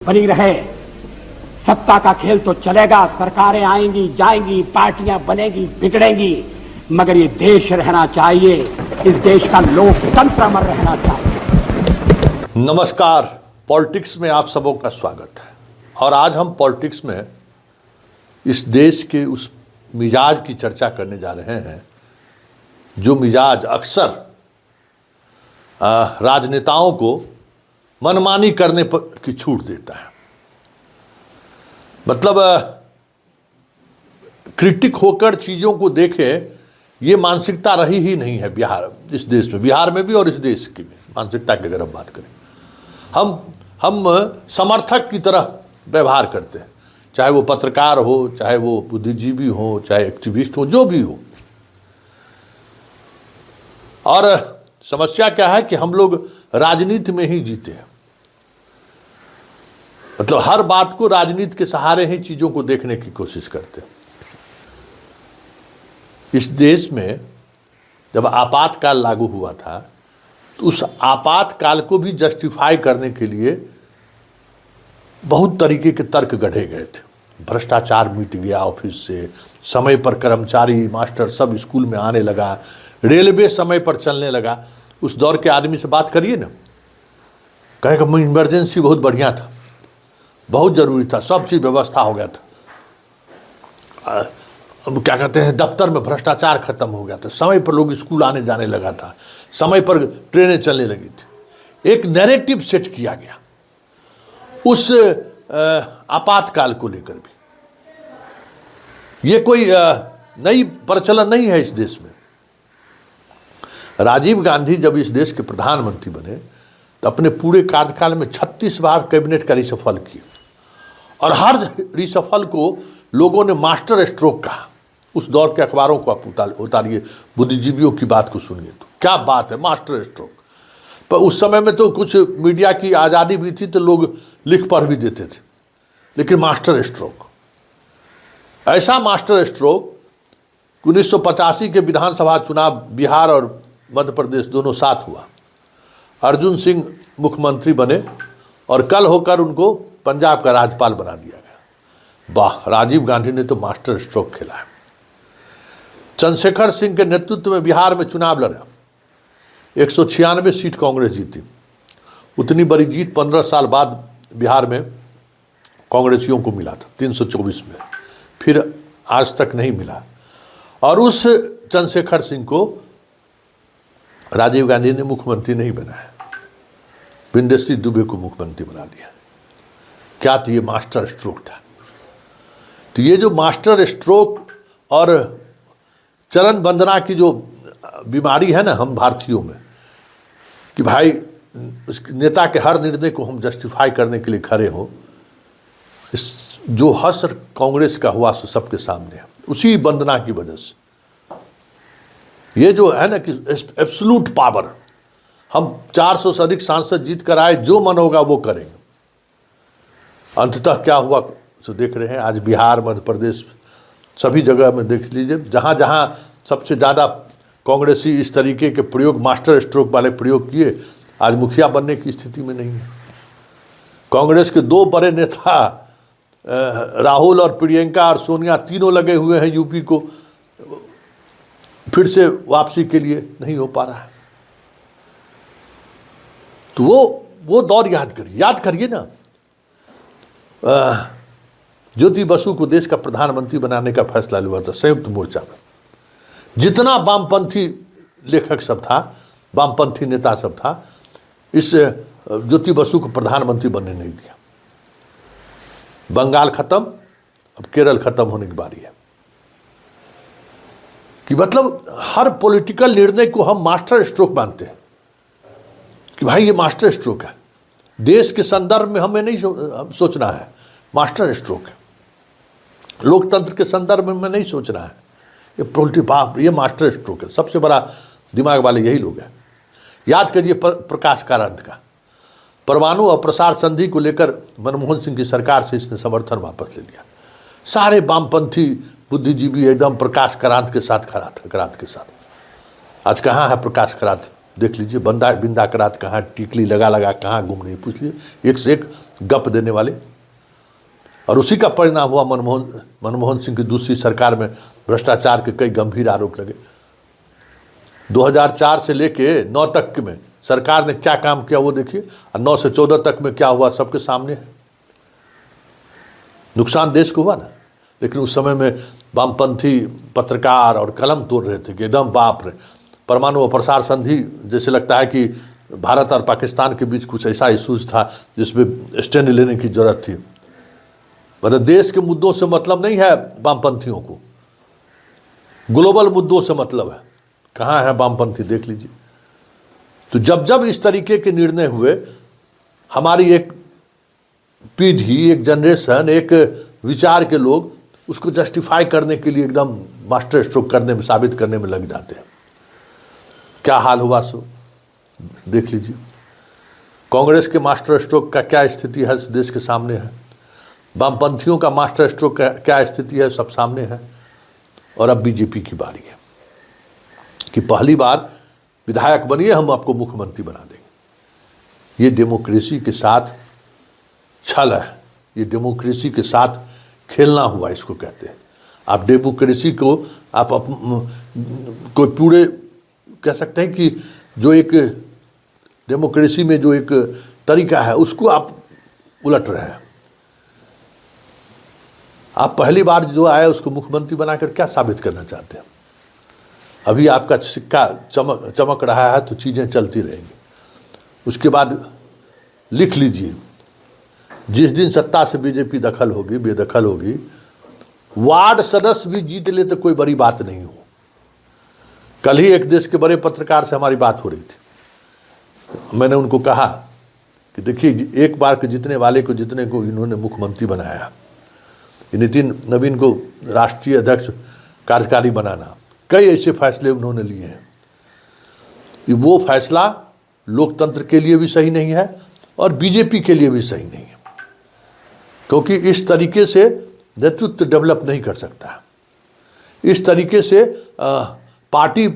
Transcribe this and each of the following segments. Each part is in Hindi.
बनी रहे। सत्ता का खेल तो चलेगा, सरकारें आएंगी जाएंगी, पार्टियां बनेगी बिगड़ेंगी, मगर ये देश रहना चाहिए, इस देश का लोकतंत्र अमर रहना चाहिए। नमस्कार, पॉलिटिक्स में आप सबों का स्वागत है। और आज हम पॉलिटिक्स में इस देश के उस मिजाज की चर्चा करने जा रहे हैं जो मिजाज अक्सर राजनेताओं को मनमानी करने पर की छूट देता है। मतलब क्रिटिक होकर चीज़ों को देखे, ये मानसिकता रही ही नहीं है इस देश में, बिहार में भी और इस देश की भी मानसिकता की अगर हम बात करें, हम समर्थक की तरह व्यवहार करते हैं, चाहे वो पत्रकार हो, चाहे वो बुद्धिजीवी हो, चाहे एक्टिविस्ट हो, जो भी हो। और समस्या क्या है कि हम लोग राजनीति में ही जीते हैं। मतलब हर बात को राजनीति के सहारे ही चीजों को देखने की कोशिश करते हैं। इस देश में जब आपातकाल लागू हुआ था तो उस आपातकाल को भी जस्टिफाई करने के लिए बहुत तरीके के तर्क गढ़े गए थे। भ्रष्टाचार मिट गया ऑफिस से, समय पर कर्मचारी मास्टर सब स्कूल में आने लगा, रेलवे समय पर चलने लगा। उस दौर के आदमी से बात करिए ना, कहेगा इमरजेंसी बहुत बढ़िया था, बहुत ज़रूरी था, सब चीज़ व्यवस्था हो गया था। अब क्या कहते हैं, दफ्तर में भ्रष्टाचार खत्म हो गया था, समय पर लोग स्कूल आने जाने लगा था, समय पर ट्रेनें चलने लगी थी। एक नैरेटिव सेट किया गया उस आपातकाल को लेकर भी। ये कोई नई प्रचलन नहीं है इस देश में। राजीव गांधी जब इस देश के प्रधानमंत्री बने तो अपने पूरे कार्यकाल में 36 बार कैबिनेट का रिशफल किया, और हर रिशफल को लोगों ने मास्टर स्ट्रोक कहा। उस दौर के अखबारों को आप उतारिए, बुद्धिजीवियों की बात को सुनिए तो क्या बात है, मास्टर स्ट्रोक। पर उस समय में तो कुछ मीडिया की आज़ादी भी थी तो लोग लिख पढ़ भी देते थे, लेकिन मास्टर स्ट्रोक, ऐसा मास्टर स्ट्रोक 1985 के विधानसभा चुनाव बिहार और मध्य प्रदेश दोनों साथ हुआ। अर्जुन सिंह मुख्यमंत्री बने और कल होकर उनको पंजाब का राज्यपाल बना दिया गया। वाह, राजीव गांधी ने तो मास्टर स्ट्रोक खेला है। चंद्रशेखर सिंह के नेतृत्व में बिहार में चुनाव लड़ा, 196 सीट कांग्रेस जीती। उतनी बड़ी जीत 15 साल बाद बिहार में कांग्रेसियों को मिला था 324 में, फिर आज तक नहीं मिला। और उस चंद्रशेखर सिंह को राजीव गांधी ने मुख्यमंत्री नहीं बनाया, विंध्यश्री दुबे को मुख्यमंत्री बना दिया। क्या था ये? मास्टर स्ट्रोक था। तो ये जो मास्टर स्ट्रोक और चरण वंदना की जो बीमारी है ना हम भारतीयों में, कि भाई उस नेता के हर निर्णय को हम जस्टिफाई करने के लिए खड़े हों, इस जो हश्र कांग्रेस का हुआ सो सबके सामने है, उसी वंदना की वजह से। ये जो है ना कि एब्सोल्यूट पावर, हम 400 से अधिक सांसद जीत कर आए, जो मन होगा वो करेंगे। अंततः क्या हुआ सो देख रहे हैं। आज बिहार, मध्य प्रदेश, सभी जगह में देख लीजिए, जहाँ जहाँ सबसे ज़्यादा कांग्रेसी इस तरीके के प्रयोग, मास्टर स्ट्रोक वाले प्रयोग किए, आज मुखिया बनने की स्थिति में नहीं है। कांग्रेस के दो बड़े नेता राहुल और प्रियंका और सोनिया, तीनों लगे हुए हैं यूपी को फिर से वापसी के लिए, नहीं हो पा रहा है। तो वो दौर याद करिए ना। ज्योति बसु को देश का प्रधानमंत्री बनाने का फैसला लिया था संयुक्त मोर्चा में। जितना वामपंथी लेखक सब था, वामपंथी नेता सब था, इस ज्योति बसु को प्रधानमंत्री बनने नहीं दिया। बंगाल खत्म, अब केरल खत्म होने की बारी है। कि मतलब हर पॉलिटिकल निर्णय को हम मास्टर स्ट्रोक मानते हैं कि भाई ये मास्टर स्ट्रोक है, देश के संदर्भ में हमें नहीं सोचना है, मास्टर स्ट्रोक है। लोकतंत्र के संदर्भ में नहीं सोचना है, ये मास्टर स्ट्रोक है। सबसे बड़ा दिमाग वाले यही लोग हैं। याद करिए प्रकाश कारांत का, परमाणु और प्रसार संधि को लेकर मनमोहन सिंह की सरकार से इसने समर्थन वापस ले लिया। सारे वामपंथी बुद्धिजीवी एकदम प्रकाश कारांत के साथ खड़ा था, करात के साथ। आज कहाँ है प्रकाश कारांत? देख लीजिए, बिंदा करात कहाँ टिकली लगा कहाँ घूम रही, पूछ लीजिए। एक से एक गप देने वाले। और उसी का परिणाम हुआ मनमोहन सिंह की दूसरी सरकार में भ्रष्टाचार के कई गंभीर आरोप लगे। 2004 से लेके 9 तक में सरकार ने क्या काम किया वो देखिए, और 9 से 14 तक में क्या हुआ सबके सामने है। नुकसान देश को हुआ ना, लेकिन उस समय में वामपंथी पत्रकार और कलम तोड़ रहे थे कि एकदम बाप रे, परमाणु अप्रसार संधि जैसे लगता है कि भारत और पाकिस्तान के बीच कुछ ऐसा इशूज था जिसमें स्टैंड लेने की जरूरत थी। मतलब देश के मुद्दों से मतलब नहीं है वामपंथियों को, ग्लोबल मुद्दों से मतलब है। कहाँ है वामपंथी देख लीजिए। तो जब जब इस तरीके के निर्णय हुए, हमारी एक पीढ़ी, एक जनरेशन, एक विचार के लोग उसको जस्टिफाई करने के लिए एकदम मास्टर स्ट्रोक करने में, साबित करने में लग जाते हैं। क्या हाल हुआ सो देख लीजिए। कांग्रेस के मास्टर स्ट्रोक का क्या स्थिति है देश के सामने है, वामपंथियों का मास्टर स्ट्रोक का क्या स्थिति है सब सामने है। और अब बीजेपी की बारी है कि पहली बार विधायक बनिए, हम आपको मुख्यमंत्री बना देंगे। ये डेमोक्रेसी के साथ छल है, ये डेमोक्रेसी के साथ खेलना हुआ इसको कहते हैं। आप डेमोक्रेसी को आप कोई पूरे कह सकते हैं कि जो एक डेमोक्रेसी में जो एक तरीका है उसको आप उलट रहे हैं। आप पहली बार जो आए उसको मुख्यमंत्री बनाकर क्या साबित करना चाहते हैं? अभी आपका सिक्का चमक रहा है तो चीज़ें चलती रहेंगी। उसके बाद लिख लीजिए, जिस दिन सत्ता से बीजेपी दखल होगी, बेदखल होगी, वार्ड सदस्य भी जीत ले तो कोई बड़ी बात नहीं हो। कल ही एक देश के बड़े पत्रकार से हमारी बात हो रही थी। मैंने उनको कहा कि देखिए, एक बार के जीतने वाले को जितने को इन्होंने मुख्यमंत्री बनाया, नितिन नवीन को राष्ट्रीय अध्यक्ष कार्यकारी बनाना, कई ऐसे फैसले उन्होंने लिए हैं कि वो फैसला लोकतंत्र के लिए भी सही नहीं है और बीजेपी के लिए भी सही नहीं है, क्योंकि इस तरीके से नेतृत्व डेवलप नहीं कर सकता। इस तरीके से पार्टी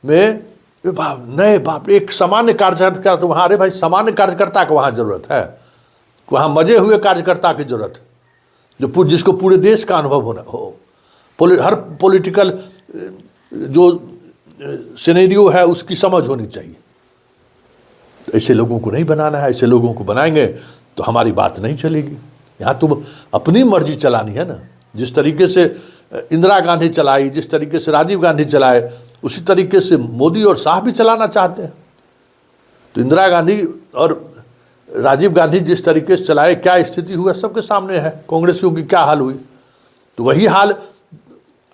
में नए बाप एक सामान्य कार्यकर्ता तो वहाँ, अरे भाई सामान्य कार्यकर्ता को वहाँ जरूरत है, वहाँ मजे हुए कार्यकर्ता की जरूरत है, जो जिसको पूरे देश का अनुभव होना हो। हर पॉलिटिकल जो सिनेरियो है उसकी समझ होनी चाहिए। ऐसे लोगों को नहीं बनाना है। ऐसे लोगों को बनाएंगे तो हमारी बात नहीं चलेगी। यहाँ तो अपनी मर्जी चलानी है ना। जिस तरीके से इंदिरा गांधी चलाई, जिस तरीके से राजीव गांधी चलाए, उसी तरीके से मोदी और शाह भी चलाना चाहते हैं। तो इंदिरा गांधी और राजीव गांधी जिस तरीके से चलाए, क्या स्थिति हुआ सबके सामने है। कांग्रेसियों की क्या हाल हुई, तो वही हाल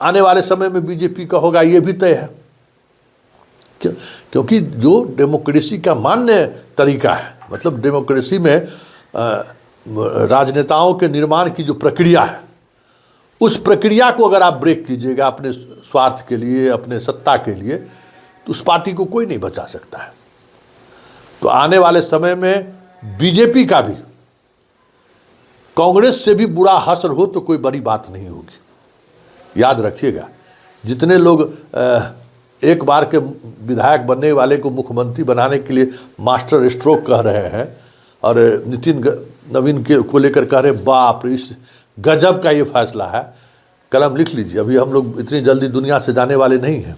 आने वाले समय में बीजेपी का होगा, ये भी तय है। क्योंकि जो डेमोक्रेसी का मान्य तरीका है, मतलब डेमोक्रेसी में राजनेताओं के निर्माण की जो प्रक्रिया है, उस प्रक्रिया को अगर आप ब्रेक कीजिएगा अपने स्वार्थ के लिए, अपने सत्ता के लिए, तो उस पार्टी को कोई नहीं बचा सकता है। तो आने वाले समय में बीजेपी का भी कांग्रेस से भी बुरा हश्र हो तो कोई बड़ी बात नहीं होगी। याद रखिएगा, जितने लोग एक बार के विधायक बनने वाले को मुख्यमंत्री बनाने के लिए मास्टर स्ट्रोक कह रहे हैं और नितिन नवीन को लेकर कह रहे बाप रे, इस गजब का ये फैसला है, कलम लिख लीजिए। अभी हम लोग इतनी जल्दी दुनिया से जाने वाले नहीं हैं,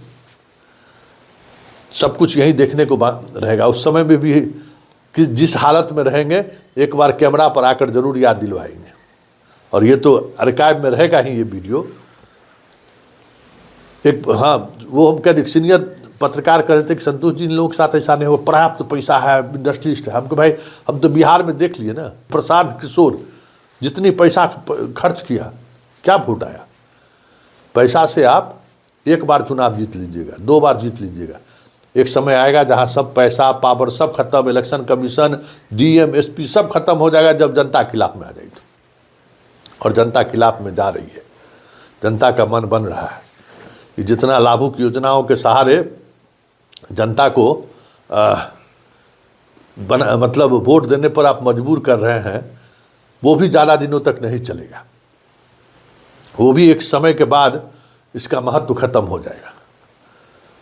सब कुछ यहीं देखने को रहेगा। उस समय में भी कि जिस हालत में रहेंगे, एक बार कैमरा पर आकर जरूर याद दिलवाएंगे। और ये तो आर्काइव में रहेगा ही ये वीडियो। एक हाँ, वो हम कह सीनियर पत्रकार कह रहे थे कि संतोष जी, इन लोगों के साथ ऐसा नहीं हो, पर्याप्त पैसा है, इंडस्ट्रिस्ट है। हमको भाई, हम तो बिहार में देख लिए ना, प्रसाद किशोर जितनी पैसा खर्च किया, क्या वोट आया। पैसा से आप एक बार चुनाव जीत लीजिएगा, 2 बार जीत लीजिएगा। एक समय आएगा जहां सब पैसा, पावर सब खत्म, इलेक्शन कमीशन, डीएम, एसपी सब खत्म हो जाएगा, जब जनता खिलाफ में आ जाएगी। और जनता खिलाफ में जा रही है, जनता का मन बन रहा है कि जितना लाभुक योजनाओं के सहारे जनता को मतलब वोट देने पर आप मजबूर कर रहे हैं, वो भी ज़्यादा दिनों तक नहीं चलेगा। वो भी एक समय के बाद इसका महत्व खत्म हो जाएगा।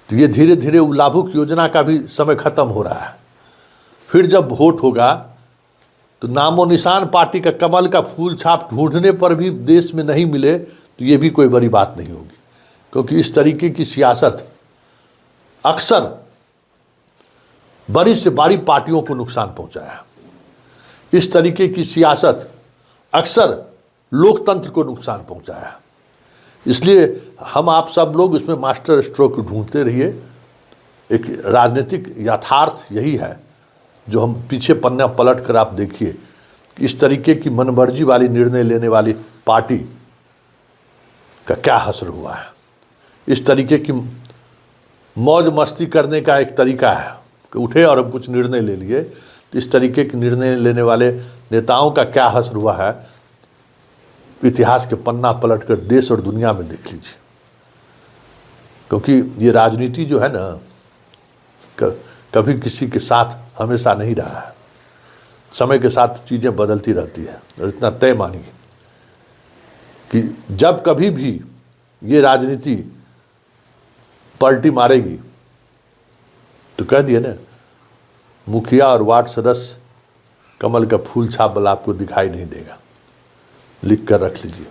तो ये धीरे धीरे लाभुक योजना का भी समय खत्म हो रहा है। फिर जब वोट होगा तो नामो निशान पार्टी का कमल का फूल छाप ढूंढने पर भी देश में नहीं मिले तो ये भी कोई बड़ी बात नहीं होगी, क्योंकि इस तरीके की सियासत अक्सर बड़ी से बड़ी पार्टियों को नुकसान पहुंचाया। इस तरीके की सियासत अक्सर लोकतंत्र को नुकसान पहुंचाया। इसलिए हम आप सब लोग इसमें मास्टर स्ट्रोक ढूंढते रहिए। एक राजनीतिक यथार्थ यही है जो हम पीछे पन्ना पलट कर आप देखिए कि इस तरीके की मनमर्जी वाली निर्णय लेने वाली पार्टी का क्या हश्र हुआ है। इस तरीके की मौज मस्ती करने का एक तरीका है कि उठे और हम कुछ निर्णय ले लिए, तो इस तरीके के निर्णय लेने वाले नेताओं का क्या हश्र हुआ है, इतिहास के पन्ना पलट कर देश और दुनिया में देख लीजिए। क्योंकि ये राजनीति जो है ना, कभी किसी के साथ हमेशा नहीं रहा है। समय के साथ चीज़ें बदलती रहती है। और इतना तय मानिए कि जब कभी भी ये राजनीति पलटी मारेगी तो कह दिए ना, मुखिया और वार्ड सदस्य कमल का फूल छाप वाला आपको दिखाई नहीं देगा। लिख कर रख लीजिए।